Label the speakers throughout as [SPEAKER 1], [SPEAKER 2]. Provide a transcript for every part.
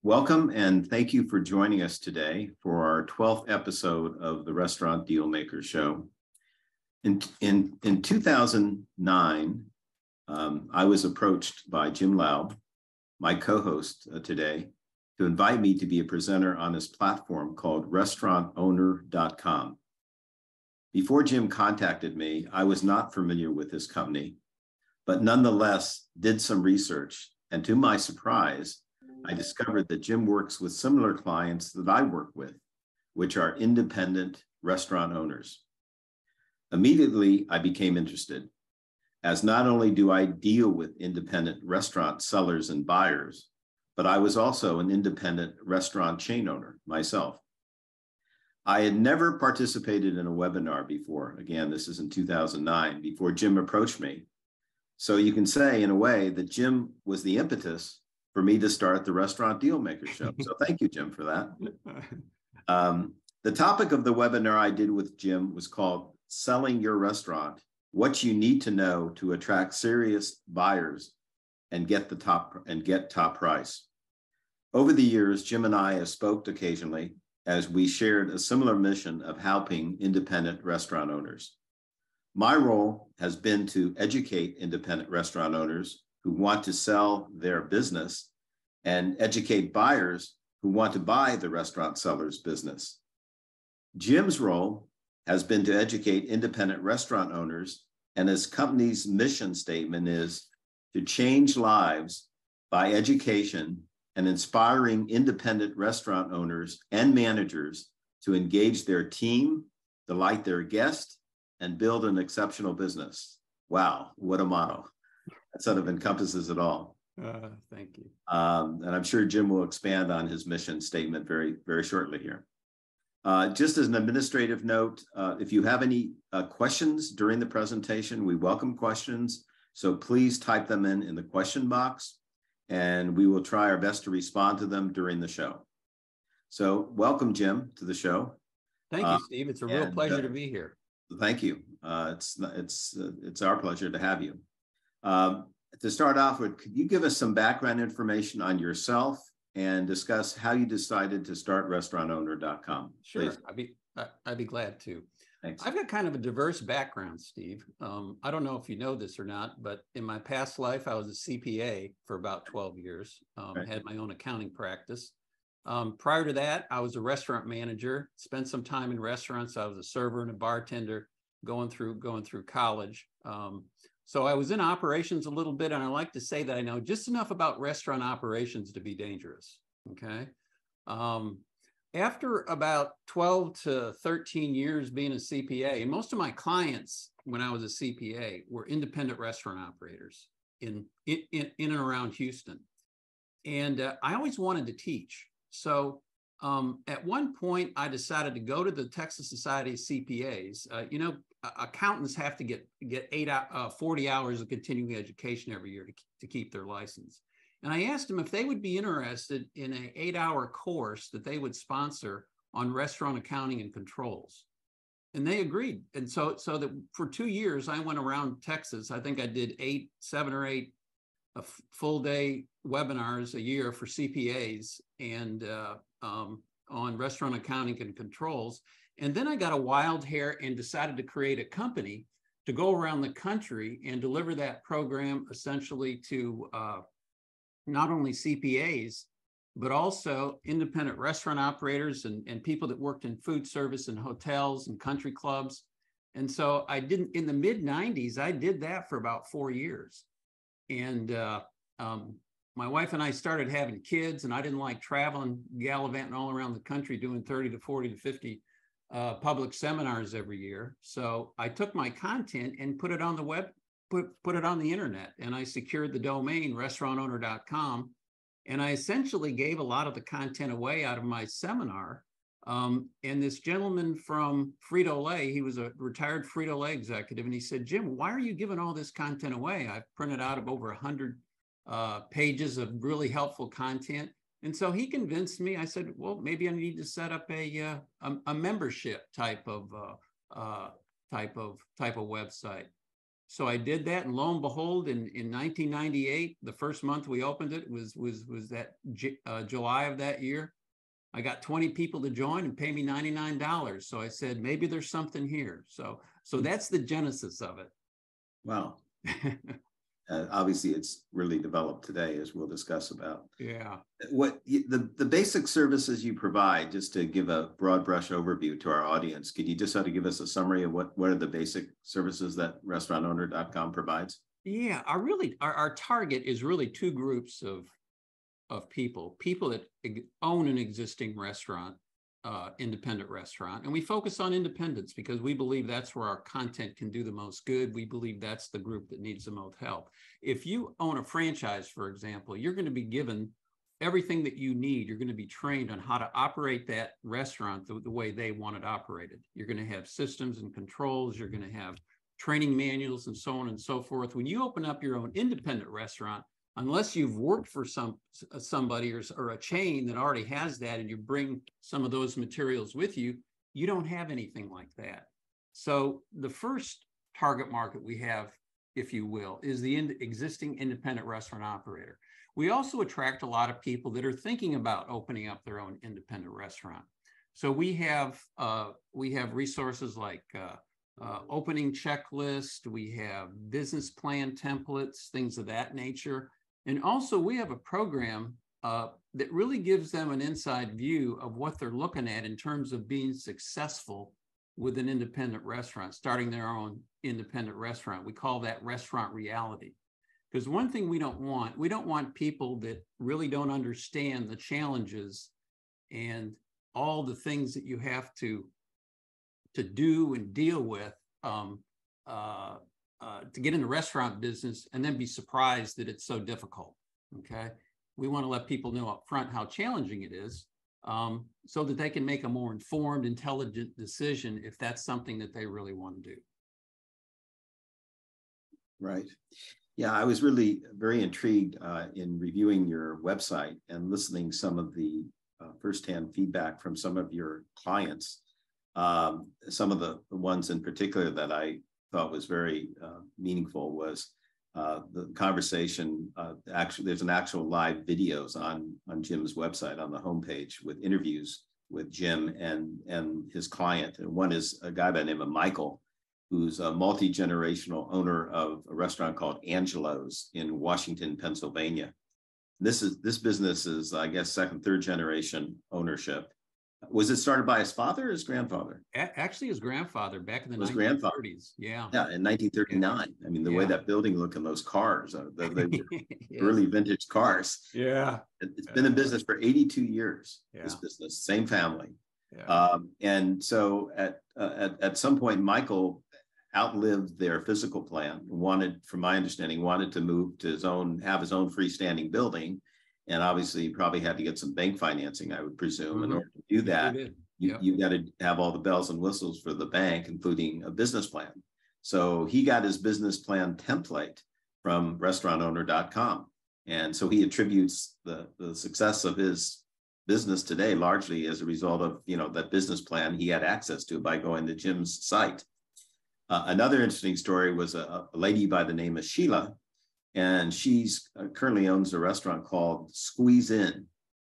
[SPEAKER 1] Welcome and thank you for joining us today for our 12th episode of the Restaurant Dealmaker Show. In 2009, I was approached by Jim Laube, my co-host today, to invite me to be a presenter on his platform called restaurantowner.com. Before Jim contacted me, I was not familiar with this company, but nonetheless did some research, and to my surprise, I discovered that Jim works with similar clients that I work with, which are independent restaurant owners. Immediately, I became interested, as not only do I deal with independent restaurant sellers and buyers, but I was also an independent restaurant chain owner myself. I had never participated in a webinar before. Again, this is in 2009, before Jim approached me. So you can say, in a way, that Jim was the impetus for me to start the Restaurant Dealmaker Show. So thank you, Jim, for that. The topic of the webinar I did with Jim was called Selling Your Restaurant, What You Need to Know to Attract Serious Buyers and Get Top Price. Over the years, Jim and I have spoke occasionally as we shared a similar mission of helping independent restaurant owners. My role has been to educate independent restaurant owners who want to sell their business and educate buyers who want to buy the restaurant seller's business. Jim's role has been to educate independent restaurant owners, and his company's mission statement is to change lives by education and inspiring independent restaurant owners and managers to engage their team, delight their guests, and build an exceptional business. Wow, what a motto. That sort of encompasses it all.
[SPEAKER 2] Thank you.
[SPEAKER 1] And I'm sure Jim will expand on his mission statement very, very shortly here. Just as an administrative note, if you have any questions during the presentation, we welcome questions. So please type them in the question box, and we will try our best to respond to them during the show. So welcome, Jim, to the show.
[SPEAKER 2] Thank you, Steve. It's a real pleasure to be here.
[SPEAKER 1] Thank you. It's our pleasure to have you. To start off with, could you give us some background information on yourself and discuss how you decided to start restaurantowner.com?
[SPEAKER 2] Sure, I'd be glad to.
[SPEAKER 1] Thanks.
[SPEAKER 2] I've got kind of a diverse background, Steve. I don't know if you know this or not, but in my past life, I was a CPA for about 12 years. Had my own accounting practice. Prior to that, I was a restaurant manager, spent some time in restaurants. I was a server and a bartender going through college. So I was in operations a little bit, and I like to say that I know just enough about restaurant operations to be dangerous, okay? After about 12 to 13 years being a CPA, and most of my clients when I was a CPA were independent restaurant operators in and around Houston. And I always wanted to teach. So at one point, I decided to go to the Texas Society of CPAs. Accountants have to get 40 hours of continuing education every year to keep their license. And I asked them if they would be interested in an 8-hour course that they would sponsor on restaurant accounting and controls. And they agreed. And so that for 2 years, I went around Texas. I think I did 7 or 8 full day webinars a year for CPAs and on restaurant accounting and controls. And then I got a wild hair and decided to create a company to go around the country and deliver that program essentially to not only CPAs, but also independent restaurant operators and people that worked in food service and hotels and country clubs. And so in the mid 90s, I did that for about 4 years. And my wife and I started having kids, and I didn't like traveling, gallivanting all around the country doing 30 to 40 to 50 public seminars every year. So I took my content and put it on the web, put it on the internet, and I secured the domain restaurantowner.com. And I essentially gave a lot of the content away out of my seminar. And this gentleman from Frito-Lay, he was a retired Frito-Lay executive, and he said, "Jim, why are you giving all this content away? I've printed out of over 100 pages of really helpful content." And so he convinced me. I said, "Well, maybe I need to set up a membership type of website." So I did that, and lo and behold, in 1998, the first month we opened it was that July of that year. I got 20 people to join and pay me $99. So I said, maybe there's something here. So that's the genesis of it.
[SPEAKER 1] Wow. Obviously, it's really developed today, as we'll discuss about.
[SPEAKER 2] Yeah.
[SPEAKER 1] What the basic services you provide, just to give a broad brush overview to our audience, could you just sort of give us a summary of what are the basic services that restaurantowner.com provides?
[SPEAKER 2] Yeah, our target is really two groups of people that own an existing restaurant, independent restaurant. And we focus on independents because we believe that's where our content can do the most good. We believe that's the group that needs the most help. If you own a franchise, for example, you're going to be given everything that you need. You're going to be trained on how to operate that restaurant the way they want it operated. You're going to have systems and controls. You're going to have training manuals and so on and so forth. When you open up your own independent restaurant, unless you've worked for somebody or a chain that already has that, and you bring some of those materials with you, you don't have anything like that. So the first target market we have, if you will, is the existing independent restaurant operator. We also attract a lot of people that are thinking about opening up their own independent restaurant. So we have resources like opening checklist, we have business plan templates, things of that nature. And also we have a program that really gives them an inside view of what they're looking at in terms of being successful with an independent restaurant, starting their own independent restaurant. We call that restaurant reality. Because one thing we don't want people that really don't understand the challenges and all the things that you have to do and deal with to get in the restaurant business and then be surprised that it's so difficult. Okay. We want to let people know up front how challenging it is, so that they can make a more informed, intelligent decision if that's something that they really want to do.
[SPEAKER 1] Right. Yeah, I was really very intrigued in reviewing your website and listening some of the firsthand feedback from some of your clients. Some of the ones in particular that I thought was very meaningful was the conversation. Actually, there's an actual live videos on Jim's website on the homepage with interviews with Jim and his client. And one is a guy by the name of Michael, who's a multi-generational owner of a restaurant called Angelo's in Washington, Pennsylvania. This business is, I guess, second, third generation ownership. Was it started by his father or his grandfather?
[SPEAKER 2] Actually, his grandfather back in the 1930s. Yeah.
[SPEAKER 1] Yeah, in 1939. I mean, the way that building looked and those cars, the yes. Early vintage cars.
[SPEAKER 2] Yeah.
[SPEAKER 1] It's been in business for 82 years, this business, same family. Yeah. And so at some point, Michael outlived their physical plan, from my understanding, wanted to move to have his own freestanding building. And obviously, you probably had to get some bank financing, I would presume. In order to do that, you got to have all the bells and whistles for the bank, including a business plan. So he got his business plan template from restaurantowner.com. And so he attributes the success of his business today largely as a result of that business plan he had access to by going to Jim's site. Another interesting story was a lady by the name of Sheila. And she's currently owns a restaurant called Squeeze In.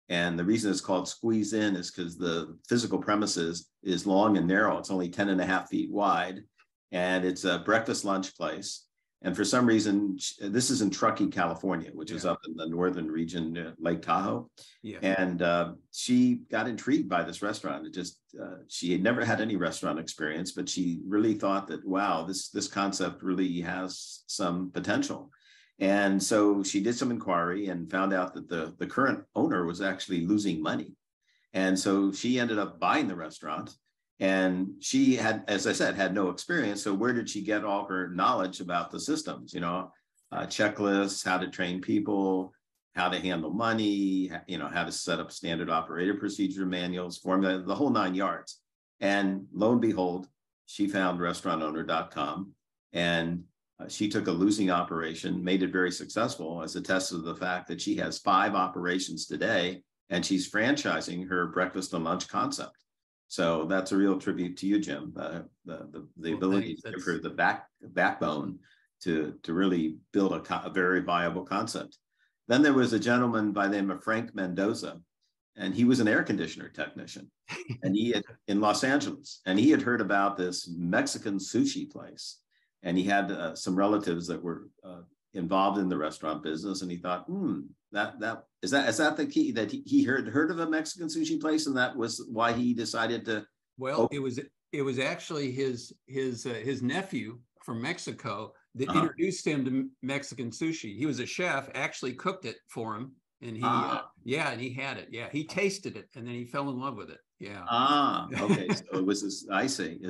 [SPEAKER 1] And the reason it's called Squeeze In is because the physical premises is long and narrow. It's only 10.5 feet wide. And it's a breakfast lunch place. And for some reason, this is in Truckee, California, which is up in the northern region, Lake Tahoe. Yeah. And she got intrigued by this restaurant. She had never had any restaurant experience, but she really thought that, wow, this concept really has some potential. And so she did some inquiry and found out that the current owner was actually losing money. And so she ended up buying the restaurant. And she had, as I said, had no experience. So where did she get all her knowledge about the systems, checklists, how to train people, how to handle money, how to set up standard operator procedure manuals, formula, the whole 9 yards. And lo and behold, she found restaurantowner.com, and she took a losing operation, made it very successful, as a test of the fact that she has 5 operations today, and she's franchising her breakfast and lunch concept. So that's a real tribute to you, Jim. The ability to give her the backbone to really build a very viable concept. Then there was a gentleman by the name of Frank Mendoza, and he was an air conditioner technician, and he had in Los Angeles, and he had heard about this Mexican sushi place, and he had some relatives that were involved in the restaurant business, and he thought, that is that the key, that he heard of a Mexican sushi place, and that was why he decided to.
[SPEAKER 2] Well, it was actually his nephew from Mexico that introduced him to Mexican sushi. He was a chef, actually cooked it for him, and he and he had it. Yeah, he tasted it, and then he fell in love with it. Yeah.
[SPEAKER 1] Okay. So it was his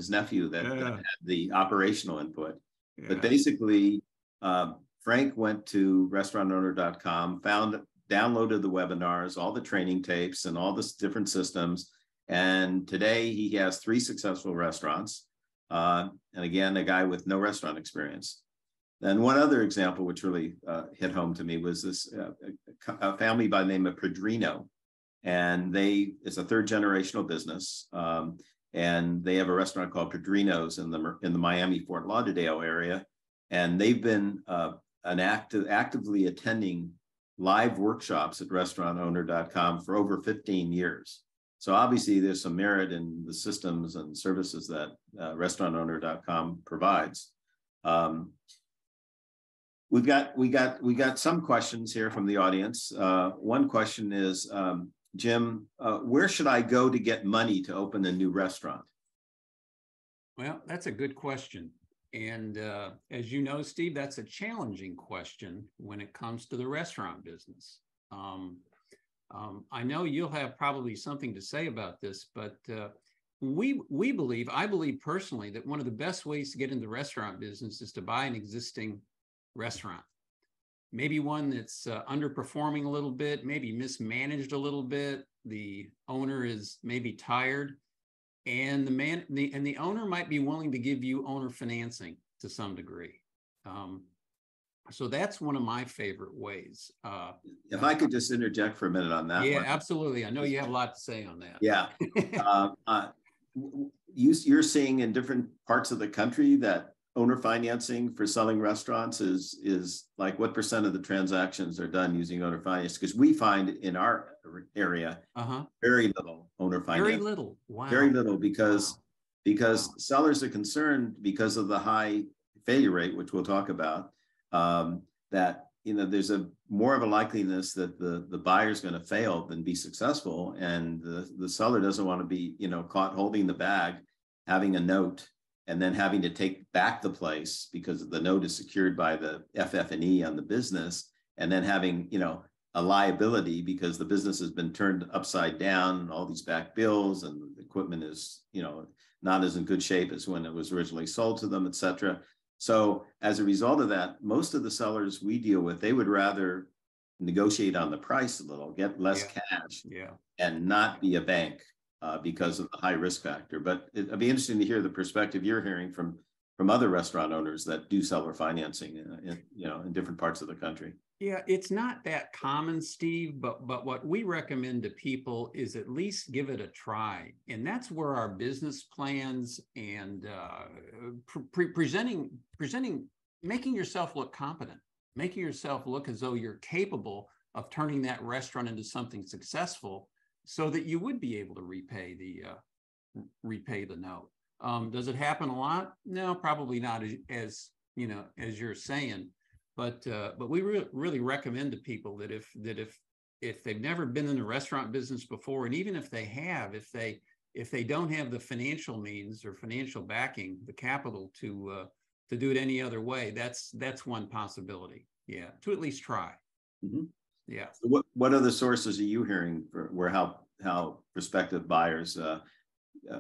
[SPEAKER 1] nephew that had the operational input.
[SPEAKER 2] Yeah.
[SPEAKER 1] But basically, Frank went to restaurantowner.com, downloaded the webinars, all the training tapes, and all the different systems. And today he has 3 successful restaurants. And again, a guy with no restaurant experience. Then one other example, which really hit home to me, was this a family by the name of Pedrino. And it's a 3rd generational business. And they have a restaurant called Pedrino's in the Miami, Fort Lauderdale area. And they've been actively attending live workshops at restaurantowner.com for over 15 years. So obviously there's some merit in the systems and services that restaurantowner.com provides. We got some questions here from the audience. One question is, Jim, where should I go to get money to open a new restaurant?
[SPEAKER 2] Well, that's a good question. And as you know, Steve, that's a challenging question when it comes to the restaurant business. I know you'll have probably something to say about this, but I believe personally that one of the best ways to get into the restaurant business is to buy an existing restaurant. Maybe one that's underperforming a little bit, maybe mismanaged a little bit. The owner is maybe tired, and the owner might be willing to give you owner financing to some degree. So that's one of my favorite ways.
[SPEAKER 1] If I could just interject for a minute on that.
[SPEAKER 2] Yeah,
[SPEAKER 1] one.
[SPEAKER 2] Absolutely. I know you have a lot to say on that.
[SPEAKER 1] Yeah. You're seeing in different parts of the country that owner financing for selling restaurants is like, what % of the transactions are done using owner finance? Because we find in our area very little owner finance.
[SPEAKER 2] Very little. Wow.
[SPEAKER 1] Very little, because sellers are concerned because of the high failure rate, which we'll talk about. That there's more of a likeliness that the buyer's going to fail than be successful, and the seller doesn't want to be caught holding the bag, having a note, and then having to take back the place because the note is secured by the FF&E on the business, and then having a liability because the business has been turned upside down, and all these back bills, and the equipment is not as in good shape as when it was originally sold to them, et cetera. So as a result of that, most of the sellers we deal with, they would rather negotiate on the price a little, get less cash, and not be a bank because of the high risk factor. But it'd be interesting to hear the perspective you're hearing from other restaurant owners that do seller financing in different parts of the country.
[SPEAKER 2] Yeah, it's not that common, Steve, but what we recommend to people is at least give it a try. And that's where our business plans and presenting, making yourself look competent, making yourself look as though you're capable of turning that restaurant into something successful, so that you would be able to repay the note. Does it happen a lot? No, probably not as you're saying. But we really recommend to people that if they've never been in the restaurant business before, and even if they have, if they don't have the financial means or financial backing, the capital to do it any other way, that's one possibility. Yeah, to at least try.
[SPEAKER 1] Mm-hmm.
[SPEAKER 2] Yeah.
[SPEAKER 1] So what other sources are you hearing for how prospective buyers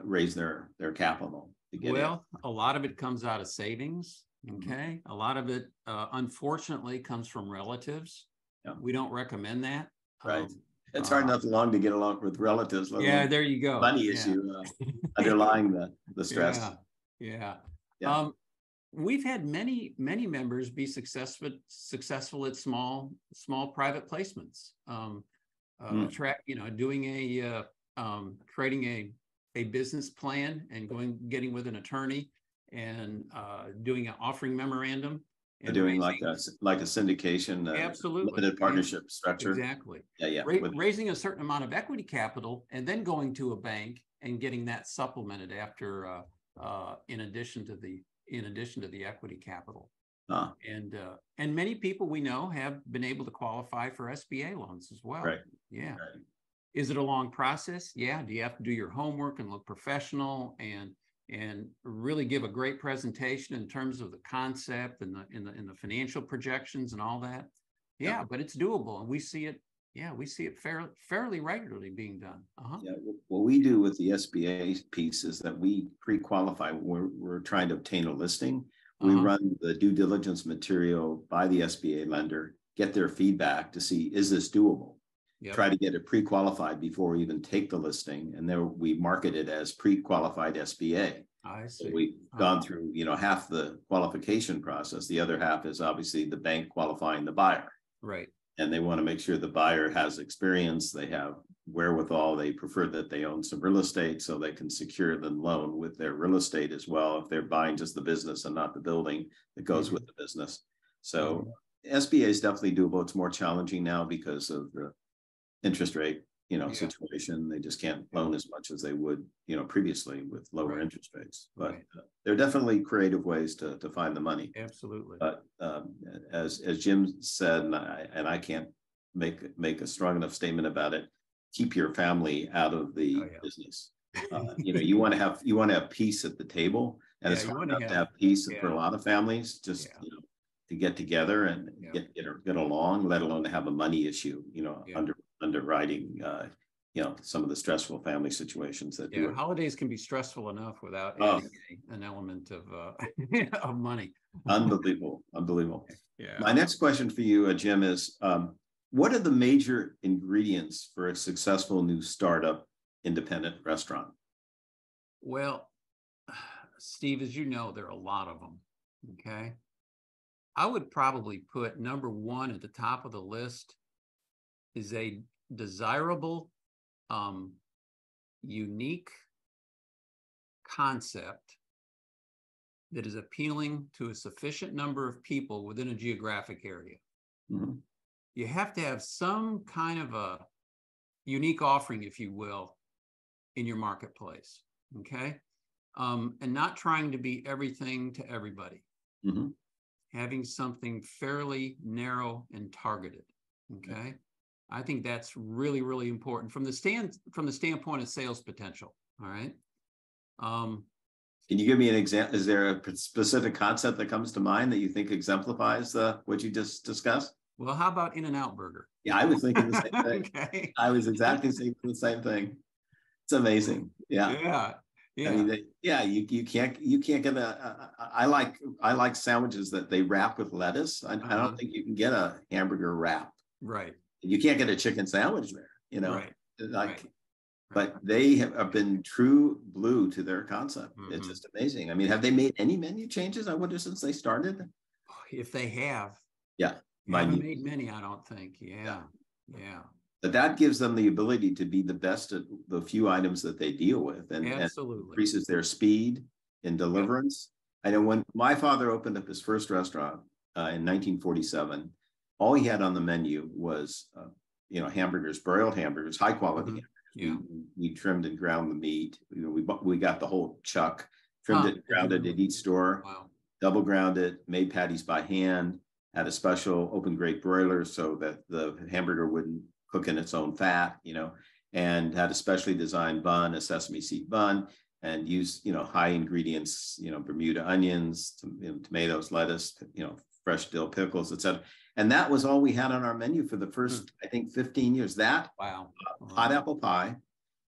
[SPEAKER 1] raise their capital to get in?
[SPEAKER 2] A lot of it comes out of savings. Okay. A lot of it, unfortunately, comes from relatives. Yeah. We don't recommend that.
[SPEAKER 1] Right. It's hard enough to get along with relatives.
[SPEAKER 2] There you go.
[SPEAKER 1] Money issue underlying the stress.
[SPEAKER 2] Yeah. We've had many members be successful at small private placements. Doing creating a business plan and getting with an attorney and doing an offering memorandum and
[SPEAKER 1] doing like a syndication,
[SPEAKER 2] absolutely
[SPEAKER 1] limited partnership structure.
[SPEAKER 2] Exactly.
[SPEAKER 1] Yeah.
[SPEAKER 2] Raising a certain amount of equity capital and then going to a bank and getting that supplemented after in addition to the equity capital. And many people we know have been able to qualify for SBA loans as well.
[SPEAKER 1] Right.
[SPEAKER 2] Yeah.
[SPEAKER 1] Right.
[SPEAKER 2] Is it a long process? Yeah. Do you have to do your homework and look professional and really give a great presentation in terms of the concept and the financial projections and all that? Yeah, but it's doable, and we see it. Yeah, we see it fairly regularly being done.
[SPEAKER 1] Yeah, what we do with the SBA piece is that we pre-qualify. We're trying to obtain a listing. We run the due diligence material by the SBA lender, get their feedback to see, is this doable? Yep. Try to get it pre-qualified before we even take the listing, and then we market it as pre-qualified SBA.
[SPEAKER 2] I see.
[SPEAKER 1] So we've gone through, half the qualification process. The other half is obviously the bank qualifying the buyer.
[SPEAKER 2] Right.
[SPEAKER 1] And they want to make sure the buyer has experience, they have wherewithal, they prefer that they own some real estate so they can secure the loan with their real estate as well if they're buying just the business and not the building that goes with the business. So SBA is definitely doable. It's more challenging now because of the interest rate, situation. They just can't loan as much as they would, previously with lower interest rates. But there are definitely creative ways to find the money.
[SPEAKER 2] Absolutely.
[SPEAKER 1] But as Jim said, and I can't make a strong enough statement about it, keep your family out of the business. You want to have peace at the table, and it's hard enough to have peace for a lot of families. Just to get together and get along, let alone to have a money issue. Underwriting, some of the stressful family situations that do it.
[SPEAKER 2] Holidays can be stressful enough without adding an element of of money.
[SPEAKER 1] Unbelievable.
[SPEAKER 2] Yeah.
[SPEAKER 1] My next question for you, Jim, is what are the major ingredients for a successful new startup independent restaurant?
[SPEAKER 2] Well, Steve, as you know, there are a lot of them. Okay. I would probably put number one at the top of the list is a desirable, unique concept that is appealing to a sufficient number of people within a geographic area. You have to have some kind of a unique offering, if you will, in your marketplace, okay? And not trying to be everything to everybody. Having something fairly narrow and targeted, okay? I think that's really, really important from the standpoint of sales potential. All right.
[SPEAKER 1] Can you give me an example? Is there a specific concept that comes to mind that you think exemplifies what you just discussed?
[SPEAKER 2] Well, how about In-N-Out Burger?
[SPEAKER 1] Yeah, I was thinking the same thing.
[SPEAKER 2] Okay.
[SPEAKER 1] I was exactly thinking the same thing. It's amazing. Yeah. I mean, you can't get I like sandwiches that they wrap with lettuce. I don't think you can get a hamburger wrap.
[SPEAKER 2] Right.
[SPEAKER 1] You can't get a chicken sandwich there,
[SPEAKER 2] Right.
[SPEAKER 1] But they have been true blue to their concept. It's just amazing. I mean, have they made any menu changes, I wonder, since they started?
[SPEAKER 2] If they have.
[SPEAKER 1] Yeah.
[SPEAKER 2] Haven't made many, I don't think. Yeah.
[SPEAKER 1] But that gives them the ability to be the best at the few items that they deal with and increases their speed in deliverance. I know when my father opened up his first restaurant in 1947, all he had on the menu was, hamburgers, broiled hamburgers, high quality hamburgers. We trimmed and ground the meat. We got the whole chuck, trimmed it, ground it at each store, double ground it, made patties by hand, had a special open grate broiler so that the hamburger wouldn't cook in its own fat, and had a specially designed bun, a sesame seed bun, and used, high ingredients, Bermuda onions, tomatoes, lettuce, fresh dill pickles, etc. And that was all we had on our menu for the first, I think, 15 years. That hot apple pie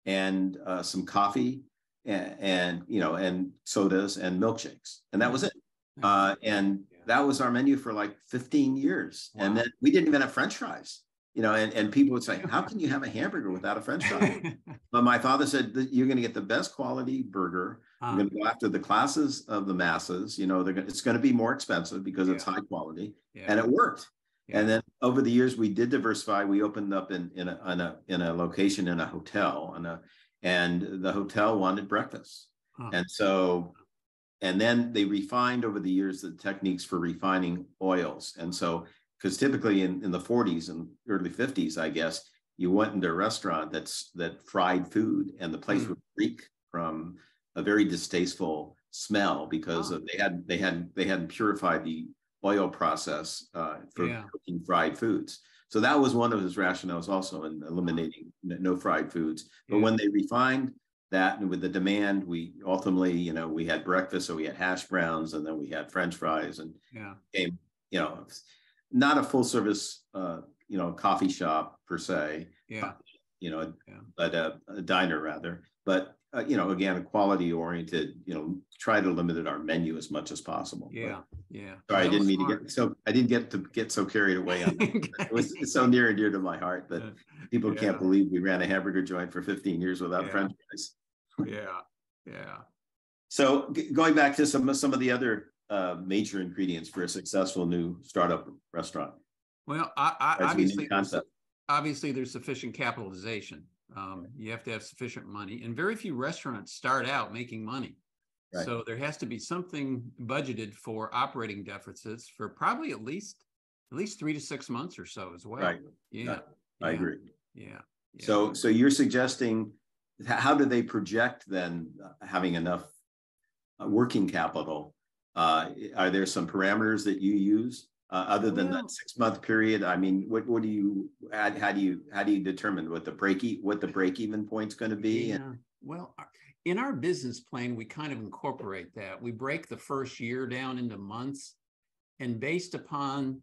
[SPEAKER 1] and some coffee and sodas and milkshakes. And that was it. And that was our menu for like 15 years. And then we didn't even have French fries. And people would say, how can you have a hamburger without a French fry? But my father said that you're going to get the best quality burger. We're going to go after the classes of the masses. It's going to be more expensive because it's high quality, and it worked. And then over the years, we did diversify. We opened up in a location in a hotel, and the hotel wanted breakfast, and so And then they refined over the years the techniques for refining oils. And so, because typically in the 40s and early 50s, I guess, you went into a restaurant that fried food, and the place would reek from a very distasteful smell because of they hadn't purified the oil process for cooking fried foods. So that was one of his rationales also in eliminating no fried foods. But when they refined that, and with the demand, we ultimately, we had breakfast, so we had hash browns, and then we had French fries, and became, not a full service, coffee shop per se, but a diner rather. But again, a quality oriented, try to limit our menu as much as possible. Sorry, I didn't mean to get so carried away on that. It's so near and dear to my heart that people can't believe we ran a hamburger joint for 15 years without French fries. So going back to some of the other major ingredients for a successful new startup restaurant.
[SPEAKER 2] Well, obviously there's sufficient capitalization. You have to have sufficient money, and very few restaurants start out making money. Right. So there has to be something budgeted for operating deficits for probably at least 3 to 6 months or so as well.
[SPEAKER 1] Right. I agree.
[SPEAKER 2] Yeah.
[SPEAKER 1] So you're suggesting, how do they project then having enough working capital? Are there some parameters that you use other than that 6-month period? I mean, what do you add? How do you determine what the break even point's going to be?
[SPEAKER 2] Well, in our business plan, we kind of incorporate that. We break the first year down into months, and based upon,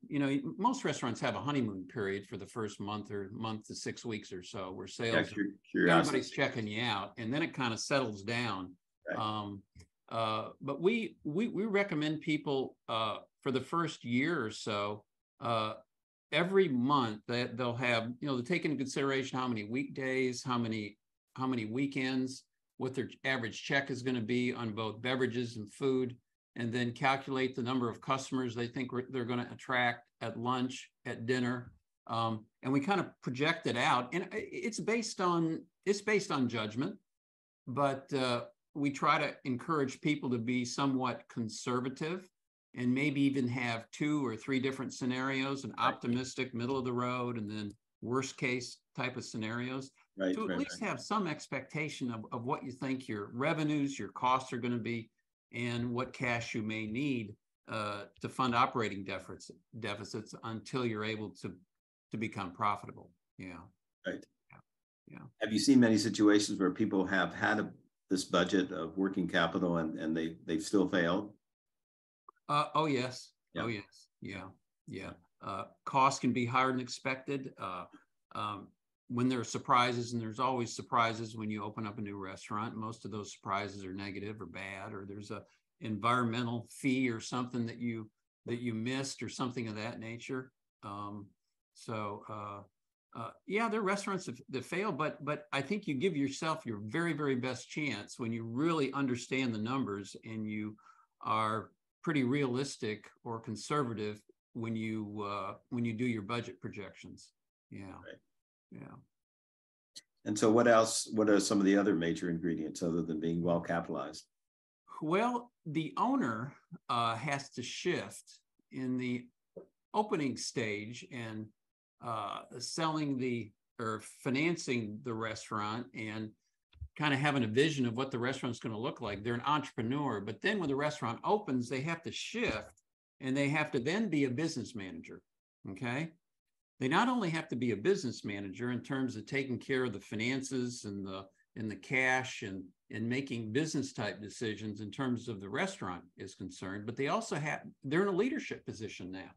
[SPEAKER 2] most restaurants have a honeymoon period for the first month to 6 weeks or so, where sales, everybody's checking you out, and then it kind of settles down. Right. But we recommend people for the first year or so, every month that they'll have, to take into consideration how many weekdays, how many weekends, what their average check is going to be on both beverages and food, and then calculate the number of customers they think they're going to attract at lunch, at dinner, and we kind of project it out. And it's based on judgment, but we try to encourage people to be somewhat conservative, and maybe even have 2 or 3 different scenarios: an optimistic, middle of the road, and then worst case type of scenarios, to at least have some expectation of what you think your revenues, your costs are going to be, and what cash you may need to fund operating deficits until you're able to become profitable.
[SPEAKER 1] Have you seen many situations where people have had this budget of working capital and they've still failed?
[SPEAKER 2] Oh yes. Costs can be higher than expected. When there are surprises, and there's always surprises when you open up a new restaurant, most of those surprises are negative or bad, or there's a environmental fee or something that you missed, or something of that nature. There are restaurants that fail, but I think you give yourself your very, very best chance when you really understand the numbers and you are pretty realistic or conservative when you do your budget projections.
[SPEAKER 1] And so what else? What are some of the other major ingredients other than being well capitalized?
[SPEAKER 2] Well, the owner has to shift in the opening stage and financing the restaurant and kind of having a vision of what the restaurant's going to look like. They're an entrepreneur, but then when the restaurant opens, they have to shift, and they have to then be a business manager. Okay. They not only have to be a business manager in terms of taking care of the finances and the cash and making business type decisions in terms of the restaurant is concerned, but they're in a leadership position now.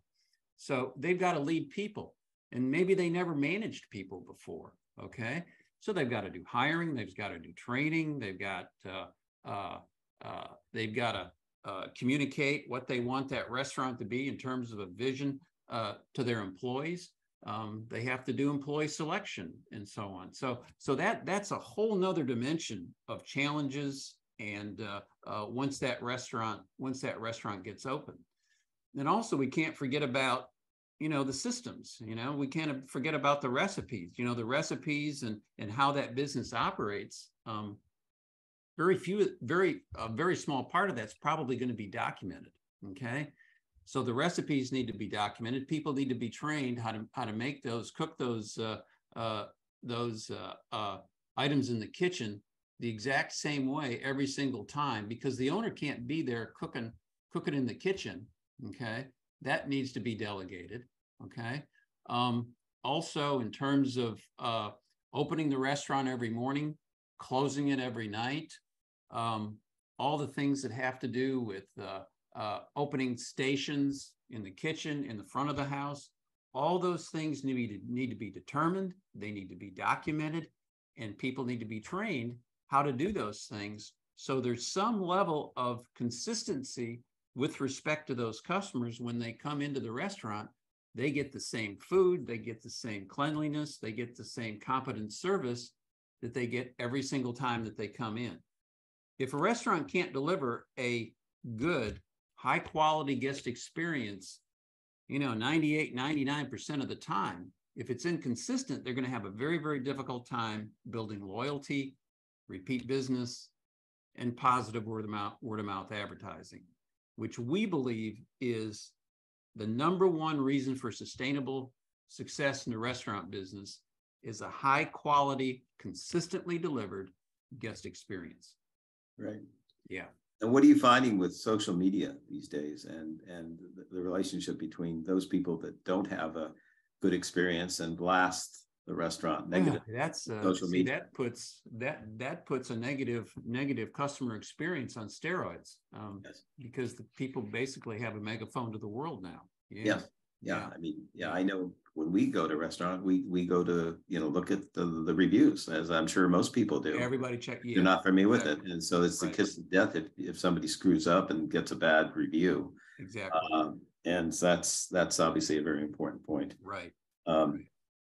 [SPEAKER 2] So they've got to lead people, and maybe they never managed people before. Okay. So they've got to do hiring, they've got to do training, they've got to communicate what they want that restaurant to be in terms of a vision to their employees. They have to do employee selection and so on. So that's a whole nother dimension of challenges. And once that restaurant gets open, then also we can't forget about the systems. We can't forget about the recipes. The recipes and how that business operates. very small part of that's probably going to be documented. Okay. So the recipes need to be documented. People need to be trained how to make those, cook those items in the kitchen the exact same way every single time, because the owner can't be there cooking in the kitchen. Okay. That needs to be delegated. Okay. Also, in terms of opening the restaurant every morning, closing it every night, all the things that have to do with opening stations in the kitchen, in the front of the house, all those things need to be determined. They need to be documented, and people need to be trained how to do those things. So there's some level of consistency with respect to those customers. When they come into the restaurant, they get the same food, they get the same cleanliness, they get the same competent service that they get every single time that they come in. If a restaurant can't deliver a good, high quality guest experience, 98, 99% of the time, if it's inconsistent, they're going to have a very, very difficult time building loyalty, repeat business, and positive word of mouth advertising, which we believe is the number one reason for sustainable success in the restaurant business, is a high quality, consistently delivered guest experience.
[SPEAKER 1] Right.
[SPEAKER 2] Yeah.
[SPEAKER 1] And what are you finding with social media these days, and the relationship between those people that don't have a good experience and blast the restaurant negative?
[SPEAKER 2] That's
[SPEAKER 1] social media.
[SPEAKER 2] That puts a negative customer experience on steroids,
[SPEAKER 1] Yes.
[SPEAKER 2] because the people basically have a megaphone to the world now.
[SPEAKER 1] Yeah. I mean, I know when we go to a restaurant, we go to look at the reviews, as I'm sure most people do.
[SPEAKER 2] Everybody check. Yeah.
[SPEAKER 1] You're not familiar with it, and so it's the kiss of death if somebody screws up and gets a bad review.
[SPEAKER 2] Exactly.
[SPEAKER 1] And that's obviously a very important point.
[SPEAKER 2] Right.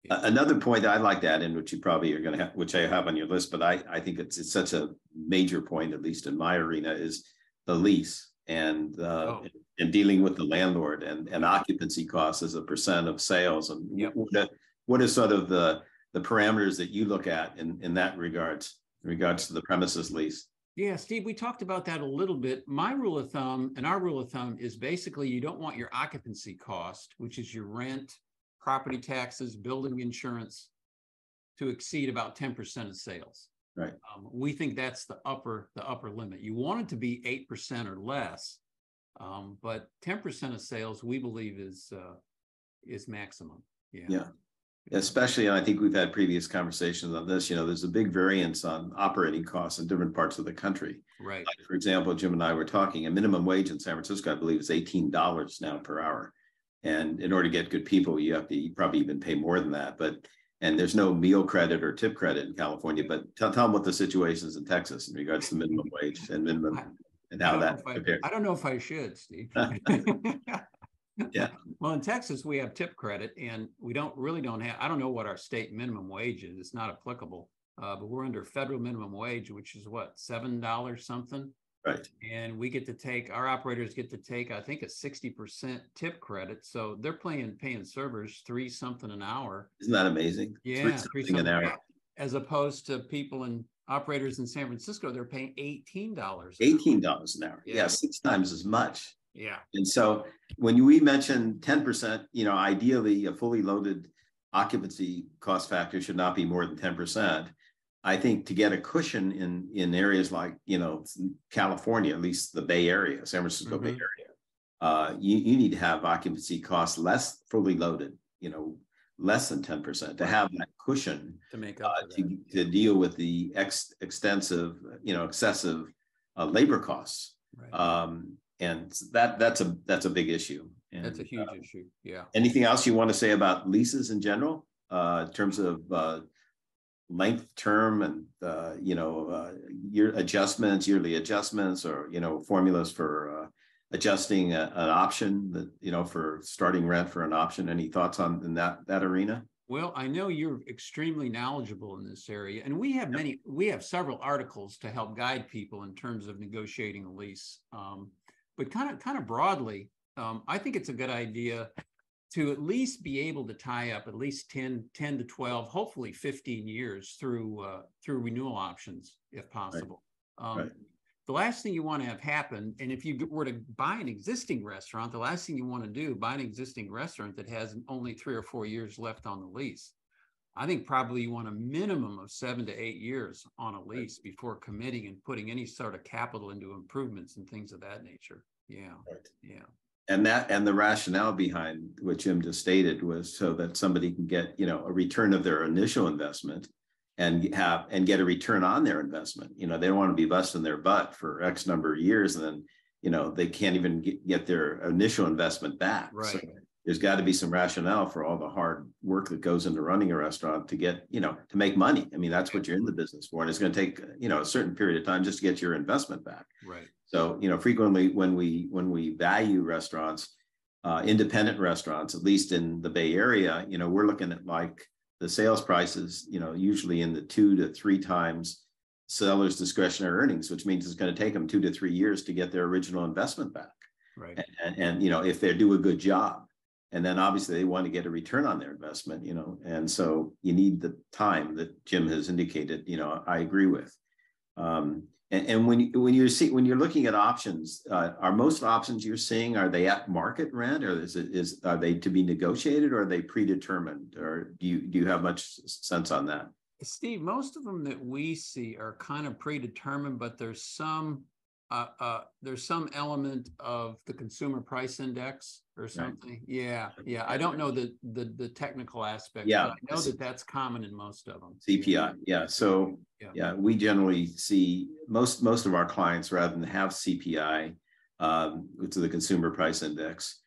[SPEAKER 1] Another point that I'd like to add in, which you probably are going to have, which I have on your list, but I think it's such a major point, at least in my arena, is the lease and dealing with the landlord and occupancy costs as a percent of sales. And what are sort of the parameters that you look at in that regards to the premises lease?
[SPEAKER 2] Yeah, Steve, we talked about that a little bit. My rule of thumb and our rule of thumb is basically you don't want your occupancy cost, which is your rent, property taxes, building insurance, to exceed about 10% of sales.
[SPEAKER 1] Right.
[SPEAKER 2] We think that's the upper limit. You want it to be 8% or less, but 10% of sales we believe is maximum. Yeah.
[SPEAKER 1] Especially, and I think we've had previous conversations on this. There's a big variance on operating costs in different parts of the country.
[SPEAKER 2] Right.
[SPEAKER 1] Like, for example, Jim and I were talking. A minimum wage in San Francisco, I believe, is $18 now per hour. And in order to get good people, you probably even pay more than that. And there's no meal credit or tip credit in California. But tell them what the situation is in Texas in regards to minimum wage and minimum and how that compares.
[SPEAKER 2] I don't know if I should, Steve.
[SPEAKER 1] Yeah.
[SPEAKER 2] Well, in Texas, we have tip credit, and we don't have, I don't know what our state minimum wage is. It's not applicable, but we're under federal minimum wage, which is what, $7 something?
[SPEAKER 1] Right.
[SPEAKER 2] And our operators get to take, I think, a 60% tip credit. So they're paying servers $3 something an hour.
[SPEAKER 1] Isn't that amazing?
[SPEAKER 2] Yeah. $3 something an hour. As opposed to operators in San Francisco, they're paying $18.
[SPEAKER 1] $18 an hour. Yeah, 6 times as much.
[SPEAKER 2] Yeah.
[SPEAKER 1] And so when we mention 10%, ideally a fully loaded occupancy cost factor should not be more than 10%. I think to get a cushion in areas like, California, at least the Bay Area, San Francisco Bay Area, you need to have occupancy costs less fully loaded, less than 10% to have that cushion
[SPEAKER 2] to make up
[SPEAKER 1] to deal with the extensive, excessive labor costs.
[SPEAKER 2] Right.
[SPEAKER 1] And that's a big issue. And
[SPEAKER 2] that's a huge issue. Yeah.
[SPEAKER 1] Anything else you want to say about leases in general, in terms of length, term, and yearly adjustments, or formulas for adjusting an option that for starting rent for an option? Any thoughts in that arena?
[SPEAKER 2] Well, I know you're extremely knowledgeable in this area, and we have several articles to help guide people in terms of negotiating a lease. But kind of broadly, I think it's a good idea to at least be able to tie up at least 10 to 12, hopefully 15 years through renewal options, if possible.
[SPEAKER 1] Right.
[SPEAKER 2] The last thing you want to have happen, and if you were to buy an existing restaurant, the last thing you want to do, buy an existing restaurant that has only 3 or 4 years left on the lease. I think probably you want a minimum of 7 to 8 years on a lease before committing and putting any sort of capital into improvements and things of that nature. Yeah.
[SPEAKER 1] Right.
[SPEAKER 2] Yeah.
[SPEAKER 1] And the rationale behind what Jim just stated was so that somebody can get, a return of their initial investment and get a return on their investment. They don't want to be busting their butt for X number of years and then, they can't even get their initial investment back.
[SPEAKER 2] Right.
[SPEAKER 1] So there's got to be some rationale for all the hard work that goes into running a restaurant to get, to make money. I mean, that's what you're in the business for. And it's going to take, a certain period of time just to get your investment back.
[SPEAKER 2] Right.
[SPEAKER 1] So, frequently when we value restaurants, independent restaurants, at least in the Bay Area, we're looking at like the sales prices, usually in the 2 to 3 times seller's discretionary earnings, which means it's going to take them 2 to 3 years to get their original investment back.
[SPEAKER 2] Right.
[SPEAKER 1] And if they do a good job, and then obviously they want to get a return on their investment, and so you need the time that Jim has indicated, I agree with. And when you're looking at options, are most options you're seeing, are they at market rent, or are they to be negotiated, or are they predetermined, or do you have much sense on that?
[SPEAKER 2] Steve, most of them that we see are kind of predetermined, but there's some element of the consumer price index or something. Right. Yeah. I don't know the technical aspect.
[SPEAKER 1] Yeah,
[SPEAKER 2] but I know that's common in most of them.
[SPEAKER 1] CPI. Yeah. So we generally see most of our clients, rather than have CPI, which is the consumer price index,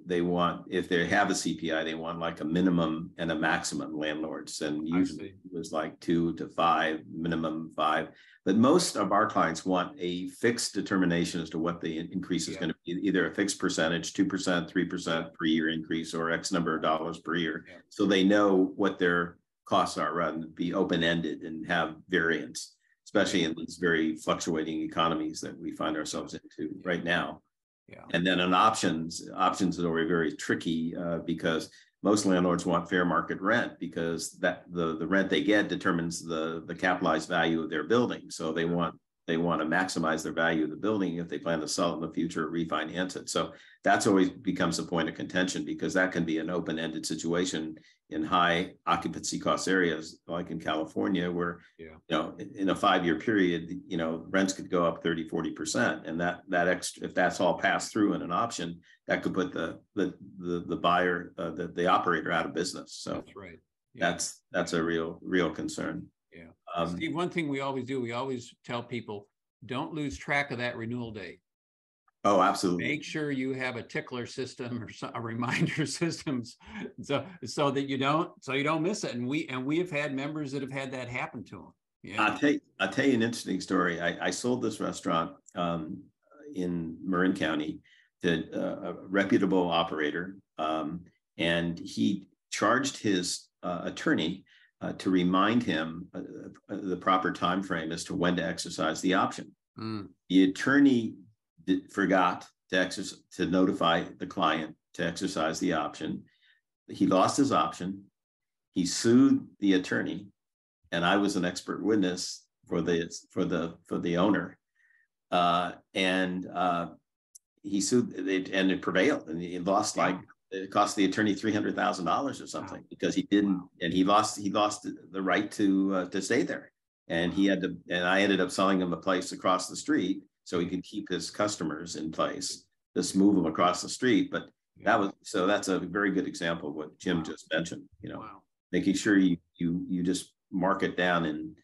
[SPEAKER 1] they want, if they have a CPI, they want like a minimum and a maximum landlords, and usually it was like 2 to 5, minimum 5. But most of our clients want a fixed determination as to what the increase is going to be, either a fixed percentage, 2%, 3% per year increase, or X number of dollars per year. Yeah. So they know what their costs are, rather than be open-ended and have variance, especially in these very fluctuating economies that we find ourselves into right now. Yeah. And then on options is already very tricky because most landlords want fair market rent, because that the rent they get determines the capitalized value of their building. So they want to maximize their value of the building if they plan to sell it in the future or refinance it. So that's always becomes a point of contention, because that can be an open-ended situation in high occupancy cost areas like in California, where in a 5-year period, rents could go up 30-40%, and that extra, if that's all passed through in an option, that could put the buyer, the operator, out of business. So
[SPEAKER 2] that's right. Yeah.
[SPEAKER 1] That's a real concern.
[SPEAKER 2] Yeah. Steve, one thing we always tell people, don't lose track of that renewal date.
[SPEAKER 1] Oh, absolutely.
[SPEAKER 2] Make sure you have a tickler system or a reminder systems so that you don't miss it. And we have had members that have had that happen to them. Yeah.
[SPEAKER 1] I'll tell you an interesting story. I sold this restaurant in Marin County to a reputable operator, and he charged his attorney to remind him the proper time frame as to when to exercise the option. The attorney forgot to notify the client to exercise the option. He lost his option. He sued the attorney, and I was an expert witness for the owner. He sued, and it prevailed, and he lost it cost the attorney $300,000 or something, because he didn't, and he lost the right to stay there, and I ended up selling him a place across the street so he could keep his customers in place, just move them across the street. But that's a very good example of what Jim just mentioned, making sure you just mark it down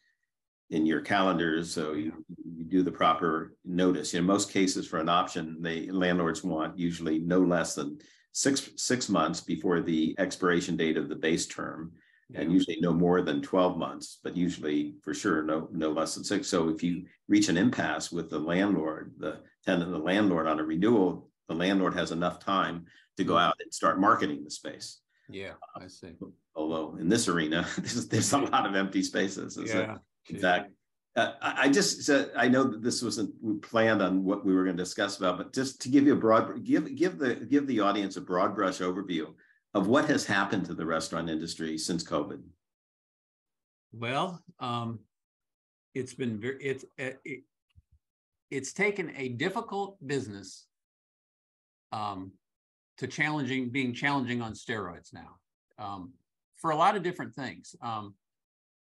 [SPEAKER 1] in your calendars, so you do the proper notice. In most cases for an option, landlords want usually no less than six months before the expiration date of the base term, and usually no more than 12 months, but usually for sure no less than 6. So if you reach an impasse with the landlord, the tenant, the landlord on a renewal, the landlord has enough time to go out and start marketing the space.
[SPEAKER 2] Yeah, I see.
[SPEAKER 1] Although in this arena, there's a lot of empty spaces. In fact, I just said, I know that this wasn't planned on what we were going to discuss about, but just to give you give the audience a broad brush overview of what has happened to the restaurant industry since COVID.
[SPEAKER 2] Well, it's been it's taken a difficult business to being challenging on steroids now, for a lot of different things.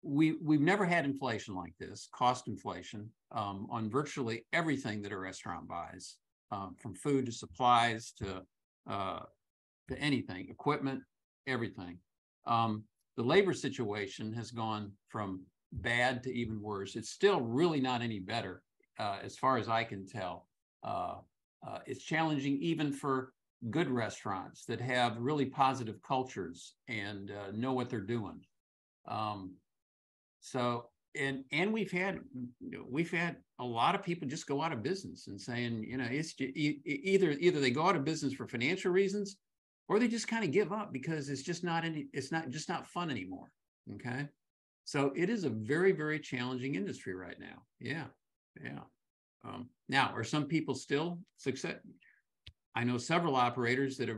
[SPEAKER 2] We've never had inflation like this, cost inflation, on virtually everything that a restaurant buys, from food to supplies to anything, equipment, everything. The labor situation has gone from bad to even worse. It's still really not any better, as far as I can tell. It's challenging even for good restaurants that have really positive cultures and know what they're doing. So we've had a lot of people just go out of business and saying, you know, it's either they go out of business for financial reasons, or they just kind of give up because it's just not fun anymore. Okay. So it is a very, very challenging industry right now. Yeah. Now, are some people still success? I know several operators that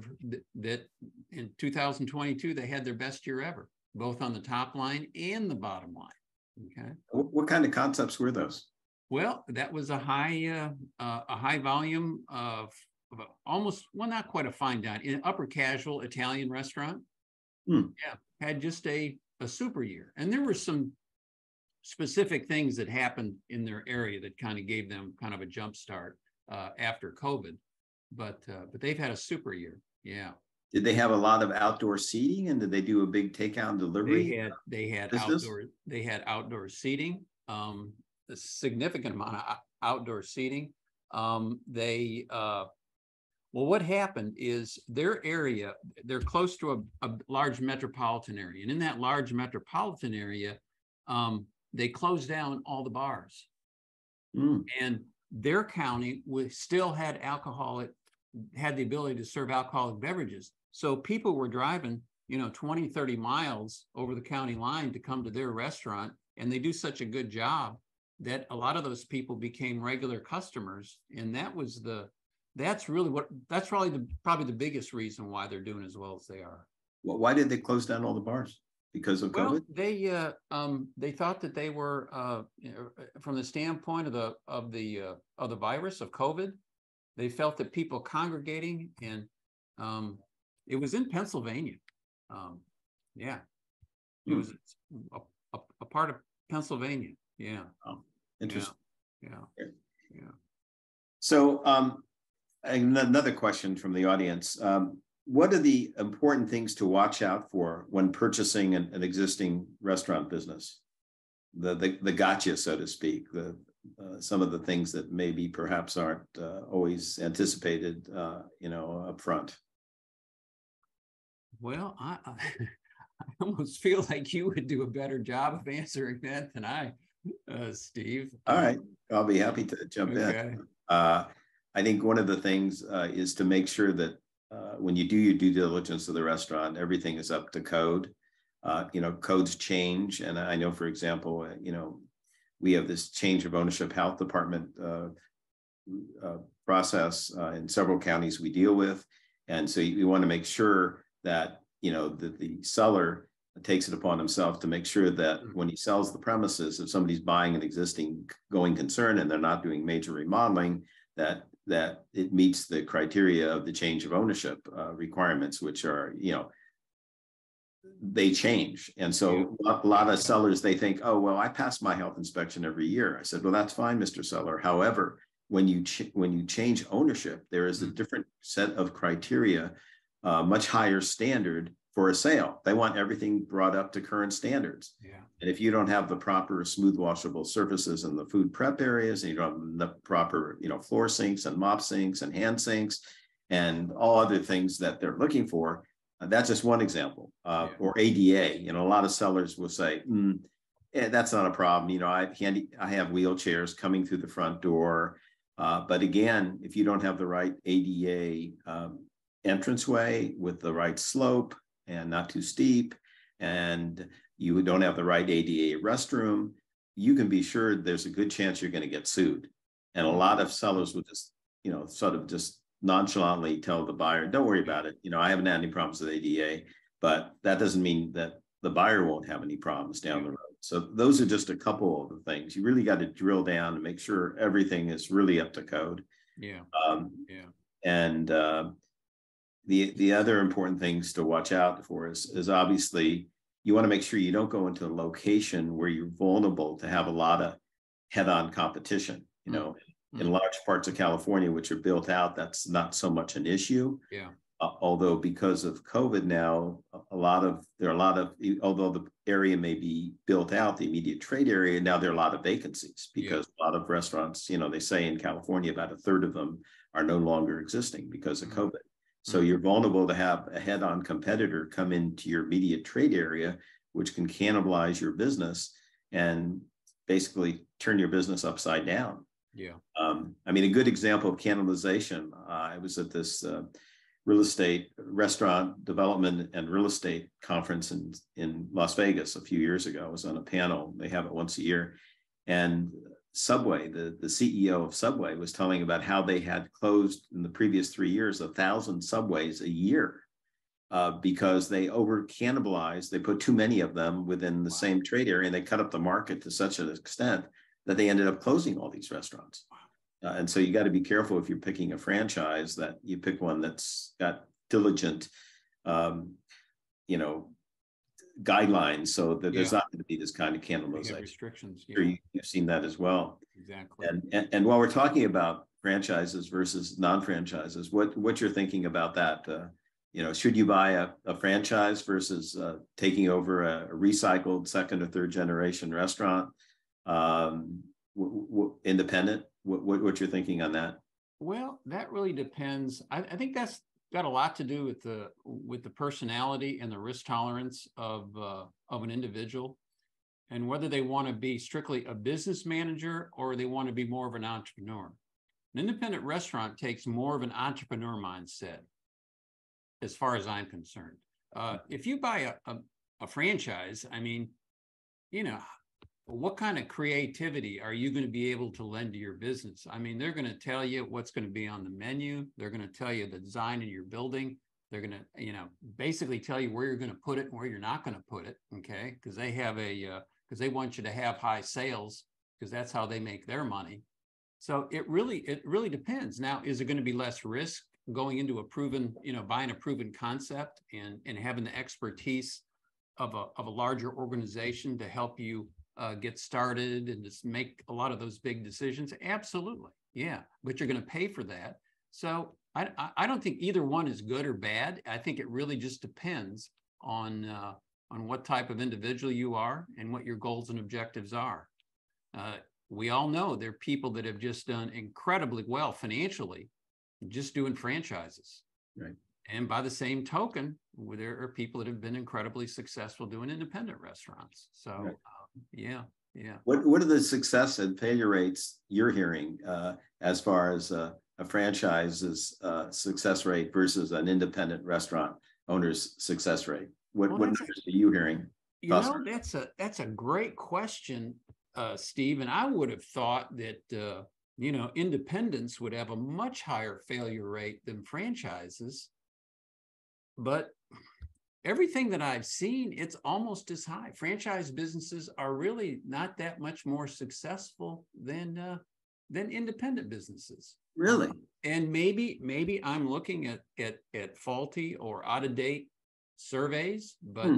[SPEAKER 2] in 2022, they had their best year ever, both on the top line and the bottom line. Okay.
[SPEAKER 1] What kind of concepts were those?
[SPEAKER 2] Well, that was a high volume of almost, well, not quite a fine dining, an upper casual Italian restaurant. Yeah, had just a super year. And there were some specific things that happened in their area that kind of gave them kind of a jump start after COVID. But they've had a super year. Yeah.
[SPEAKER 1] Did they have a lot of outdoor seating, and did they do a big takeout and delivery?
[SPEAKER 2] They had outdoor seating, a significant amount of outdoor seating. Well, what happened is their area, they're close to a large metropolitan area. And in that large metropolitan area, they closed down all the bars. And their county still had the ability to serve alcoholic beverages. So people were driving, 20, 30 miles over the county line to come to their restaurant. And they do such a good job that a lot of those people became regular customers. And that's probably the biggest reason why they're doing as well as they are.
[SPEAKER 1] Well, why did they close down all the bars? Because of COVID?
[SPEAKER 2] Well, they thought that they were from the standpoint of the virus of COVID, they felt that people congregating, and it was in Pennsylvania. It was a part of Pennsylvania. Yeah.
[SPEAKER 1] Oh, interesting.
[SPEAKER 2] Yeah.
[SPEAKER 1] So another question from the audience. What are the important things to watch out for when purchasing an existing restaurant business? The gotcha, so to speak, some of the things that maybe perhaps aren't always anticipated, up front.
[SPEAKER 2] Well, I almost feel like you would do a better job of answering that than I, Steve.
[SPEAKER 1] All right, I'll be happy to jump in. I think one of the things is to make sure that when you do your due diligence of the restaurant, everything is up to code. Codes change. And I know, for example, we have this change of ownership health department process in several counties we deal with. And so you want to make sure that, that the seller takes it upon himself to make sure that when he sells the premises, if somebody's buying an existing going concern and they're not doing major remodeling, that it meets the criteria of the change of ownership requirements, which are, they change. And so a lot of sellers, they think, oh, well, I pass my health inspection every year. I said, well, that's fine, Mr. Seller. However, when you change ownership, there is a different set of criteria, much higher standard for a sale. They want everything brought up to current standards. Yeah. And if you don't have the proper smooth washable surfaces in the food prep areas, and you don't have the proper, floor sinks and mop sinks and hand sinks and all other things that they're looking for, that's just one example. Or ADA, a lot of sellers will say, that's not a problem. I have wheelchairs coming through the front door. But again, if you don't have the right ADA entranceway with the right slope and not too steep, and you don't have the right ADA restroom, you can be sure there's a good chance you're going to get sued. And a lot of sellers will just, sort of just nonchalantly tell the buyer, don't worry about it. I haven't had any problems with ADA, but that doesn't mean that the buyer won't have any problems down the road. So those are just a couple of the things. You really got to drill down and make sure everything is really up to code.
[SPEAKER 2] Yeah.
[SPEAKER 1] And the other important things to watch out for is obviously you want to make sure you don't go into a location where you're vulnerable to have a lot of head-on competition. You know, in large parts of California, which are built out, that's not so much an issue.
[SPEAKER 2] Yeah.
[SPEAKER 1] Although because of COVID now, although the area may be built out, the immediate trade area, now there are a lot of vacancies because a lot of restaurants, you know, they say in California, about a third of them are no longer existing because of COVID. So you're vulnerable to have a head-on competitor come into your immediate trade area, which can cannibalize your business and basically turn your business upside down.
[SPEAKER 2] Yeah.
[SPEAKER 1] I mean, a good example of cannibalization, I was at this real estate, restaurant development and real estate conference in Las Vegas a few years ago. I was on a panel. They have it once a year. And Subway, the CEO of Subway, was telling about how they had closed in the previous 3 years 1,000 Subways a year because they over cannibalized. They put too many of them within the same trade area, and they cut up the market to such an extent that they ended up closing all these restaurants. And so you got to be careful if you're picking a franchise that you pick one that's got diligent, guidelines, so that there's not going to be this kind of cannibalization.
[SPEAKER 2] Restrictions.
[SPEAKER 1] Yeah. Sure, you've seen that as well.
[SPEAKER 2] Exactly.
[SPEAKER 1] And while we're talking about franchises versus non-franchises, what you're thinking about that? Should you buy a franchise versus taking over a recycled second or third generation restaurant? Independent? What you're thinking on that?
[SPEAKER 2] Well, that really depends. I think that's got a lot to do with the personality and the risk tolerance of an individual, and whether they want to be strictly a business manager or they want to be more of an entrepreneur. An independent restaurant takes more of an entrepreneur mindset, as far as I'm concerned. If you buy a franchise, I mean, what kind of creativity are you going to be able to lend to your business? I mean, they're going to tell you what's going to be on the menu. They're going to tell you the design of your building. They're going to, basically tell you where you're going to put it and where you're not going to put it. Okay. Because they have because they want you to have high sales, because that's how they make their money. So it really depends. Now, is it going to be less risk going into a proven, buying a proven concept and having the expertise of a larger organization to help you get started and just make a lot of those big decisions? Absolutely. Yeah. But you're going to pay for that. So I don't think either one is good or bad. I think it really just depends on what type of individual you are and what your goals and objectives are. We all know there are people that have just done incredibly well financially, just doing franchises.
[SPEAKER 1] Right.
[SPEAKER 2] And by the same token, there are people that have been incredibly successful doing independent restaurants. So, right. Yeah.
[SPEAKER 1] What are the success and failure rates you're hearing as far as a franchise's success rate versus an independent restaurant owner's success rate? What numbers are you hearing?
[SPEAKER 2] That's a great question, Steve. And I would have thought that independents would have a much higher failure rate than franchises. But everything that I've seen, it's almost as high. Franchise businesses are really not that much more successful than independent businesses.
[SPEAKER 1] Really?
[SPEAKER 2] And maybe I'm looking at faulty or out of date surveys, but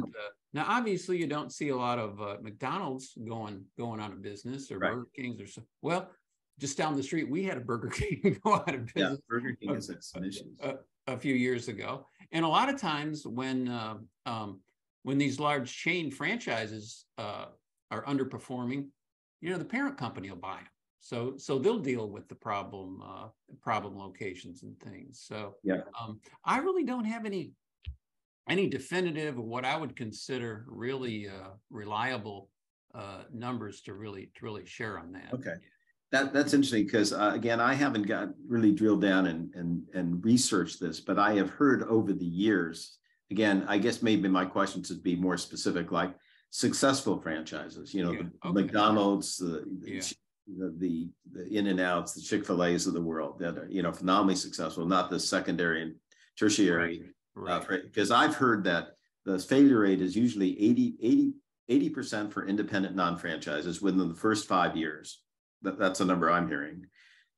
[SPEAKER 2] now obviously you don't see a lot of McDonald's going out of business, or right. Burger Kings or so. Well, just down the street we had a Burger King go out of business.
[SPEAKER 1] Yeah, Burger King has some issues.
[SPEAKER 2] A few years ago. And a lot of times when these large chain franchises are underperforming, the parent company will buy them. So they'll deal with the problem locations and things. So yeah, I really don't have any definitive, what I would consider really reliable numbers to really share on that.
[SPEAKER 1] Okay. That's interesting, because again, I haven't got really drilled down and researched this, but I have heard over the years. Again, I guess maybe my questions would be more specific, like successful franchises. The McDonald's, the In-N-Outs, the Chick-fil-A's of the world that are phenomenally successful, not the secondary and tertiary. Right. Because I've heard that the failure rate is usually 80% for independent non-franchises within the first 5 years. That's a number I'm hearing.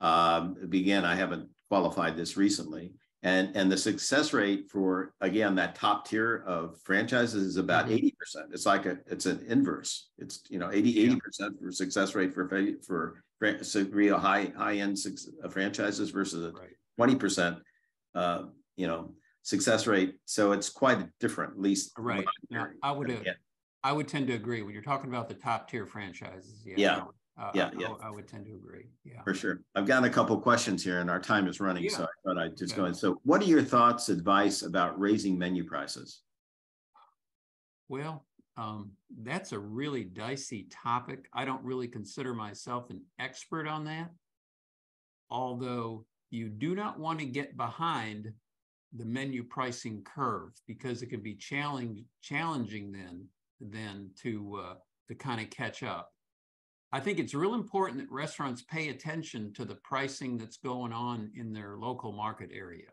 [SPEAKER 1] Again, I haven't qualified this recently. And the success rate for, again, that top tier of franchises is about 80%. It's like it's an inverse. It's, 80% for success rate for real high-end franchises versus a 20%, success rate. So it's quite different, at least.
[SPEAKER 2] Right. Now, I would tend to agree when you're talking about the top tier franchises. I would tend to agree. Yeah,
[SPEAKER 1] for sure. I've gotten a couple of questions here and our time is running. So I thought I'd just go in. So what are your thoughts, advice about raising menu prices?
[SPEAKER 2] Well, that's a really dicey topic. I don't really consider myself an expert on that. Although you do not want to get behind the menu pricing curve because it can be challenging then to kind of catch up. I think it's real important that restaurants pay attention to the pricing that's going on in their local market area.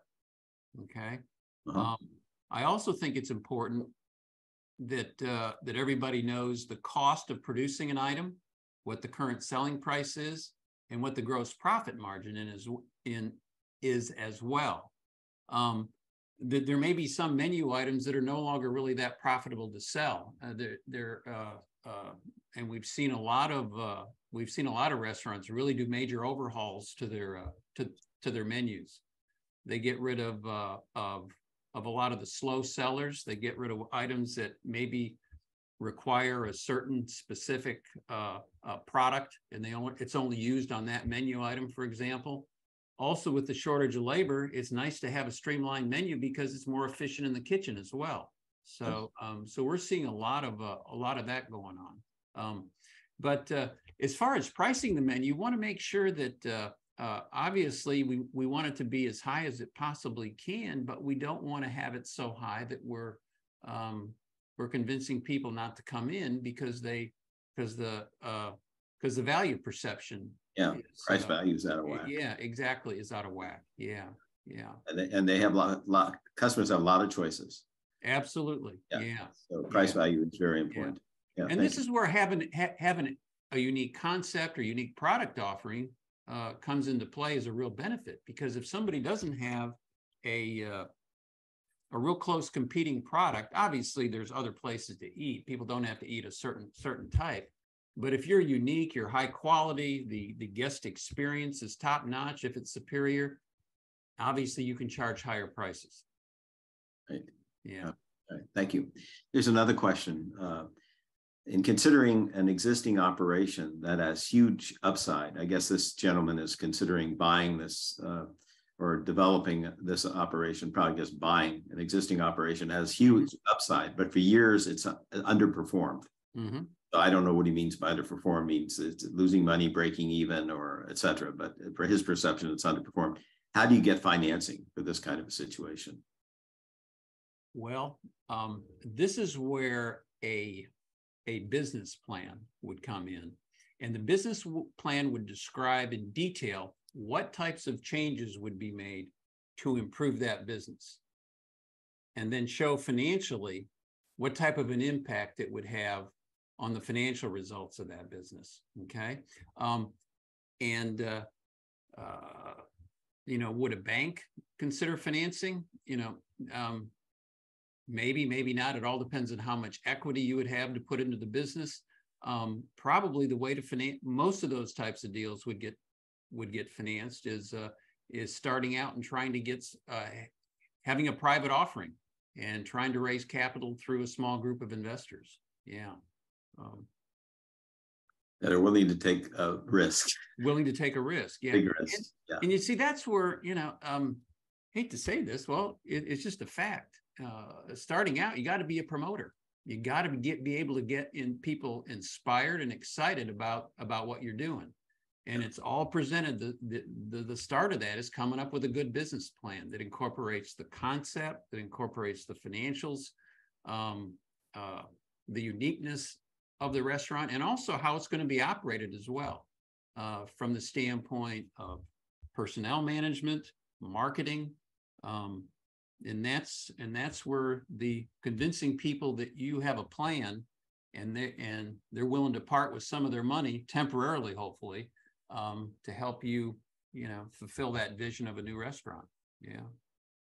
[SPEAKER 2] Okay. I also think it's important that everybody knows the cost of producing an item, what the current selling price is, and what the gross profit margin is as well. There may be some menu items that are no longer really that profitable to sell. And we've seen a lot of restaurants really do major overhauls to their menus. They get rid of a lot of the slow sellers. They get rid of items that maybe require a certain specific product, and it's only used on that menu item, for example. Also, with the shortage of labor, it's nice to have a streamlined menu because it's more efficient in the kitchen as well. So, so we're seeing a lot of that going on. But as far as pricing the menu, you want to make sure that obviously we want it to be as high as it possibly can, but we don't want to have it so high that we're convincing people not to come in because the value perception.
[SPEAKER 1] Price value is out of whack.
[SPEAKER 2] Yeah, exactly, is out of whack. Yeah.
[SPEAKER 1] And they have customers have a lot of choices.
[SPEAKER 2] Absolutely. Yeah.
[SPEAKER 1] So price value is very important.
[SPEAKER 2] And this is where having a unique concept or unique product offering comes into play as a real benefit, because if somebody doesn't have a real close competing product, obviously there's other places to eat. People don't have to eat a certain type. But if you're unique, you're high quality, the guest experience is top notch, if it's superior, obviously you can charge higher prices.
[SPEAKER 1] Right.
[SPEAKER 2] Yeah.
[SPEAKER 1] All right. Thank you. Here's another question. In considering an existing operation that has huge upside, I guess this gentleman is considering buying this or developing this operation, probably just buying an existing operation that has huge upside, but for years it's underperformed.
[SPEAKER 2] Mm-hmm.
[SPEAKER 1] So I don't know what he means by underperform. Means it's losing money, breaking even, or et cetera. But for his perception, it's underperformed. How do you get financing for this kind of a situation?
[SPEAKER 2] Well, this is where a business plan would come in, and the business plan would describe in detail what types of changes would be made to improve that business, and then show financially what type of an impact it would have on the financial results of that business. Okay. Would a bank consider financing? Maybe not. It all depends on how much equity you would have to put into the business. Probably the way to finance most of those types of deals would get financed is starting out and trying to get having a private offering and trying to raise capital through a small group of investors. Yeah.
[SPEAKER 1] That are willing to take a risk.
[SPEAKER 2] Willing to take a risk. Yeah.
[SPEAKER 1] Big risk.
[SPEAKER 2] And you see, that's where, hate to say this, well, it's just a fact. Starting out, you got to be a promoter. You got to be able to get people inspired and excited about what you're doing. And it's all presented. The start of that is coming up with a good business plan that incorporates the concept, that incorporates the financials, the uniqueness of the restaurant, and also how it's going to be operated as well, from the standpoint of personnel management, marketing, and that's where the convincing people that you have a plan and they're willing to part with some of their money temporarily, hopefully, to help you, fulfill that vision of a new restaurant. Yeah.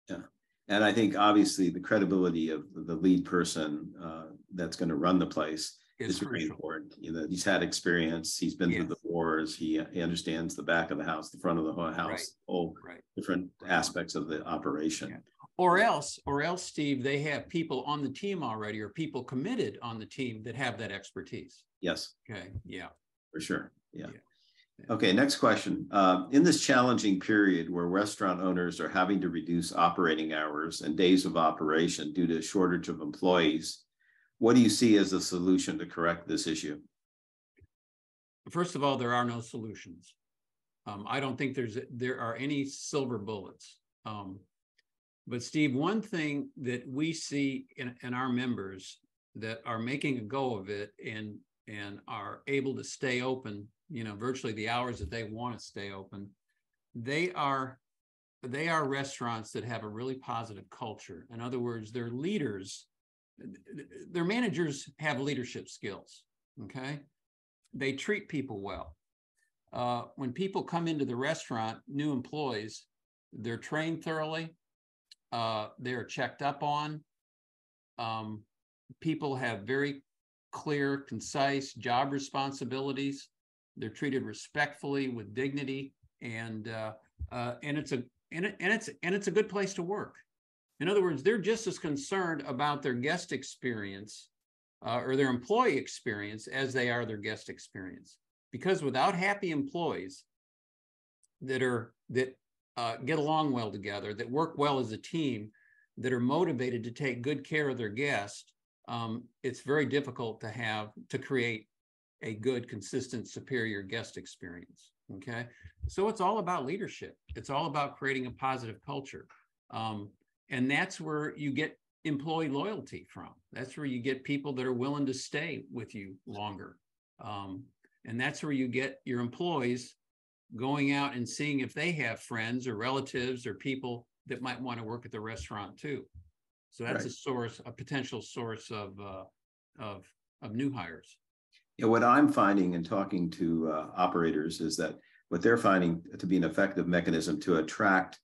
[SPEAKER 1] Yeah. And I think obviously the credibility of the lead person that's going to run the place is very important. He's had experience. He's been through the wars. He understands the back of the house, the front of the house, all different aspects of the operation.
[SPEAKER 2] Yeah. Or else, Steve, they have people on the team already, or people committed on the team that have that expertise.
[SPEAKER 1] Yes.
[SPEAKER 2] Okay. Yeah.
[SPEAKER 1] For sure. Yeah. Okay, next question. In this challenging period where restaurant owners are having to reduce operating hours and days of operation due to a shortage of employees, what do you see as a solution to correct this issue?
[SPEAKER 2] First of all, there are no solutions. I don't think there are any silver bullets. But Steve, one thing that we see in our members that are making a go of it and are able to stay open, virtually the hours that they want to stay open, they are restaurants that have a really positive culture. In other words, their leaders, their managers have leadership skills. Okay, they treat people well. When people come into the restaurant, new employees, they're trained thoroughly. They're checked up on. People have very clear, concise job responsibilities. They're treated respectfully with dignity, and it's a good place to work. In other words, they're just as concerned about their guest experience or their employee experience as they are their guest experience. Because without happy employees that get along well together, that work well as a team, that are motivated to take good care of their guests, it's very difficult to create a good, consistent, superior guest experience. Okay, so it's all about leadership. It's all about creating a positive culture, and that's where you get employee loyalty from. That's where you get people that are willing to stay with you longer, and that's where you get your employees going out and seeing if they have friends or relatives or people that might want to work at the restaurant too. So that's a potential source of new hires.
[SPEAKER 1] Yeah, what I'm finding in talking to operators is that what they're finding to be an effective mechanism to attract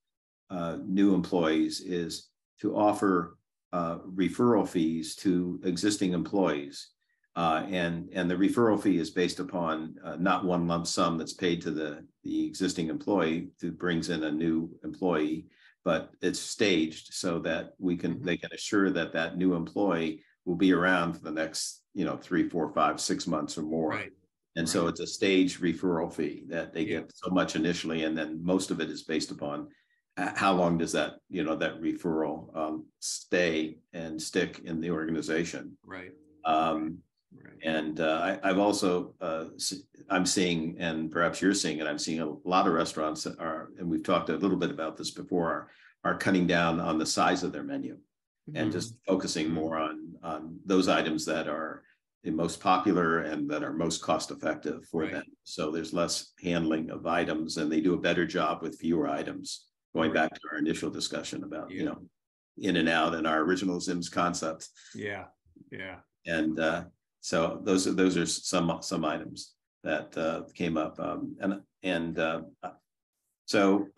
[SPEAKER 1] new employees is to offer referral fees to existing employees. And the referral fee is based upon not one lump sum that's paid to the existing employee who brings in a new employee, but it's staged so that they can assure that new employee will be around for the next 3, 4, 5, 6 months or more. And so it's a staged referral fee that they get so much initially, and then most of it is based upon how long does that that referral stay and stick in the organization. And I've also, I'm seeing, and perhaps you're seeing it, I'm seeing a lot of restaurants that are, and we've talked a little bit about this before, are cutting down on the size of their menu and just focusing more on those items that are the most popular and that are most cost effective for them. So there's less handling of items, and they do a better job with fewer items. Going back to our initial discussion about, in and out and our original Zim's concept. And so those are some items that came up, so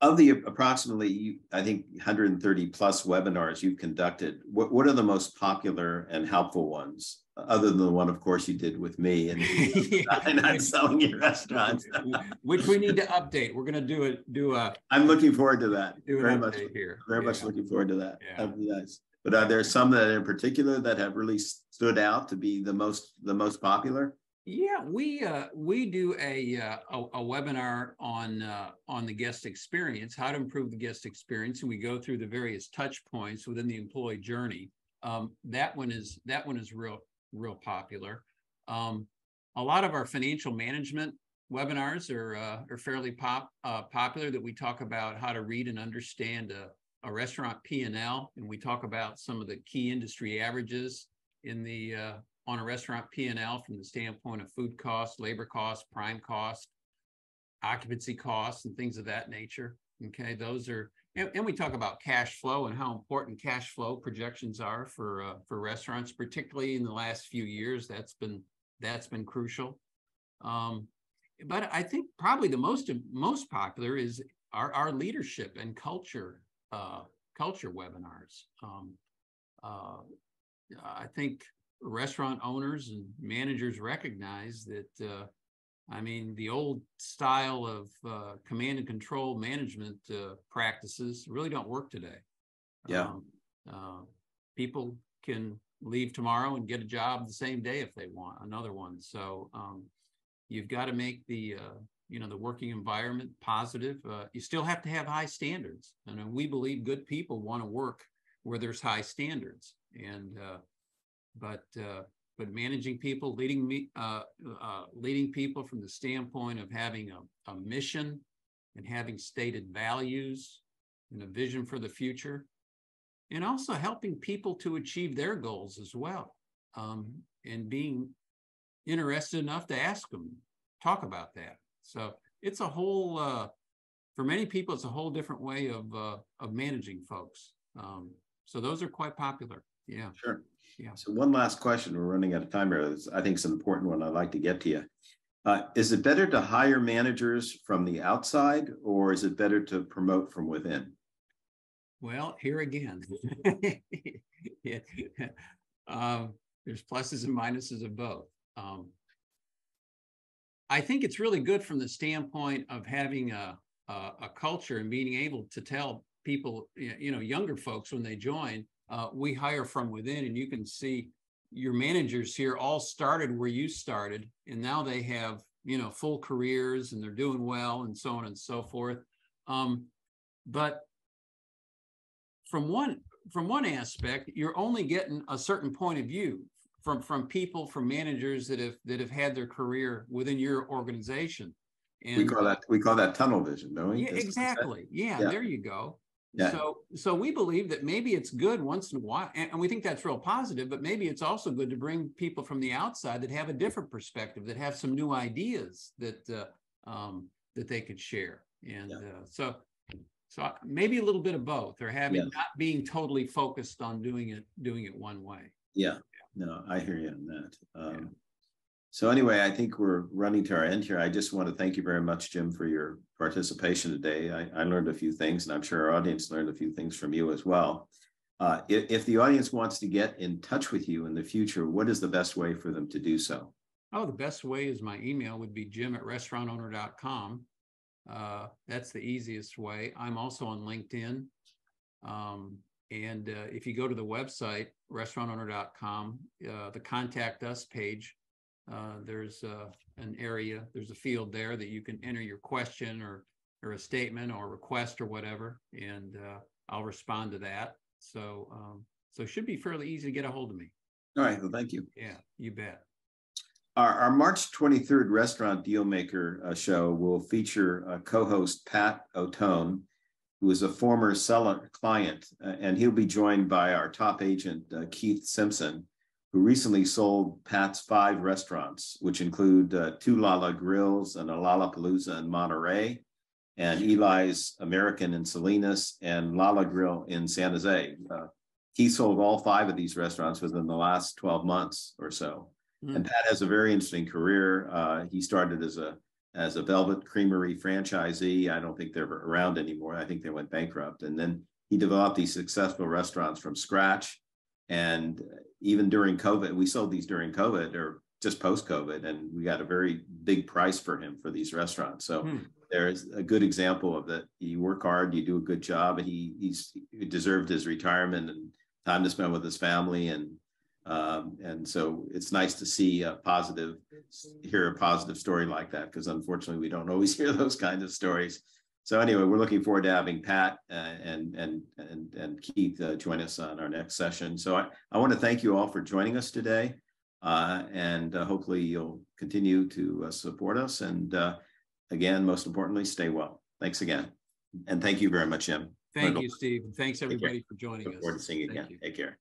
[SPEAKER 1] of the approximately, I think 130 plus webinars you've conducted, what are the most popular and helpful ones, other than the one, of course, you did with me and not selling your restaurants,
[SPEAKER 2] which we need to update. We're going to do a.
[SPEAKER 1] I'm looking forward to that. Very much looking forward to that. That'd be nice. But are there some that in particular that have really stood out to be the most popular?
[SPEAKER 2] Yeah, we do a webinar on the guest experience, how to improve the guest experience, and we go through the various touch points within the employee journey. That one is real popular. A lot of our financial management webinars are fairly popular, that we talk about how to read and understand a restaurant P&L, and we talk about some of the key industry averages on a restaurant P&L from the standpoint of food costs, labor costs, prime cost, occupancy costs, and things of that nature. Okay, those are And we talk about cash flow and how important cash flow projections are for restaurants, particularly in the last few years. That's been crucial. But I think probably the most popular is our leadership and culture webinars. I think restaurant owners and managers recognize that the old style of command and control management practices really don't work today.
[SPEAKER 1] Yeah.
[SPEAKER 2] People can leave tomorrow and get a job the same day if they want another one. So you've got to make the working environment positive. You still have to have high standards, and we believe good people want to work where there's high standards. And but managing people, leading people from the standpoint of having a mission and having stated values and a vision for the future, and also helping people to achieve their goals as well, and being interested enough to ask them, talk about that. So it's a whole, for many people, it's a whole different way of managing folks. So those are quite popular. Yeah.
[SPEAKER 1] Sure.
[SPEAKER 2] Yeah.
[SPEAKER 1] So one last question. We're running out of time here. I think it's an important one. I'd like to get to you. Is it better to hire managers from the outside, or is it better to promote from within?
[SPEAKER 2] Well, here again, yeah. There's pluses and minuses of both. I think it's really good from the standpoint of having a culture and being able to tell people, younger folks when they join, we hire from within, and you can see your managers here all started where you started, and now they have, full careers and they're doing well and so on and so forth. But from one aspect, you're only getting a certain point of view from people, from managers that have had their career within your organization. And
[SPEAKER 1] we call that tunnel vision, don't we?
[SPEAKER 2] Yeah, exactly. Yeah, there you go.
[SPEAKER 1] Yeah.
[SPEAKER 2] So we believe that maybe it's good once in a while, and we think that's real positive, but maybe it's also good to bring people from the outside that have a different perspective, that have some new ideas that they could share. And so maybe a little bit of both, or not being totally focused on doing it one way.
[SPEAKER 1] Yeah. No, I hear you on that. So anyway, I think we're running to our end here. I just want to thank you very much, Jim, for your participation today. I learned a few things, and I'm sure our audience learned a few things from you as well. If the audience wants to get in touch with you in the future, what is the best way for them to do so?
[SPEAKER 2] Oh, the best way is my email would be jim@restaurantowner.com. That's the easiest way. I'm also on LinkedIn. And if you go to the website, restaurantowner.com, the contact us page, there's an area, there's a field there that you can enter your question or a statement or request or whatever, and I'll respond to that. So it should be fairly easy to get a hold of me.
[SPEAKER 1] All right. Well, thank you.
[SPEAKER 2] Yeah, you bet.
[SPEAKER 1] Our March 23rd Restaurant Dealmaker show will feature co-host Pat Otone, who is a former seller client, and he'll be joined by our top agent, Keith Simpson, who recently sold Pat's 5 restaurants, which include 2 Lala Grills and a Lollapalooza in Monterey, and Eli's American in Salinas, and Lala Grill in San Jose. He sold all 5 of these restaurants within the last 12 months or so. And Pat has a very interesting career. He started as a Velvet Creamery franchisee. I don't think they're around anymore. I think they went bankrupt. And then he developed these successful restaurants from scratch. And even during COVID, we sold these during COVID or just post-COVID, and we got a very big price for him for these restaurants. So there's a good example of that. You work hard, you do a good job, and he deserved his retirement and time to spend with his family. And so it's nice to hear a positive story like that, because unfortunately we don't always hear those kinds of stories. So anyway, we're looking forward to having Pat and Keith join us on our next session. So I want to thank you all for joining us today, and hopefully you'll continue to support us. And again, most importantly, stay well. Thanks again, and thank you very much, Jim.
[SPEAKER 2] Thank you, Steve. Thanks everybody for joining us.
[SPEAKER 1] Look forward to seeing you again. Take care.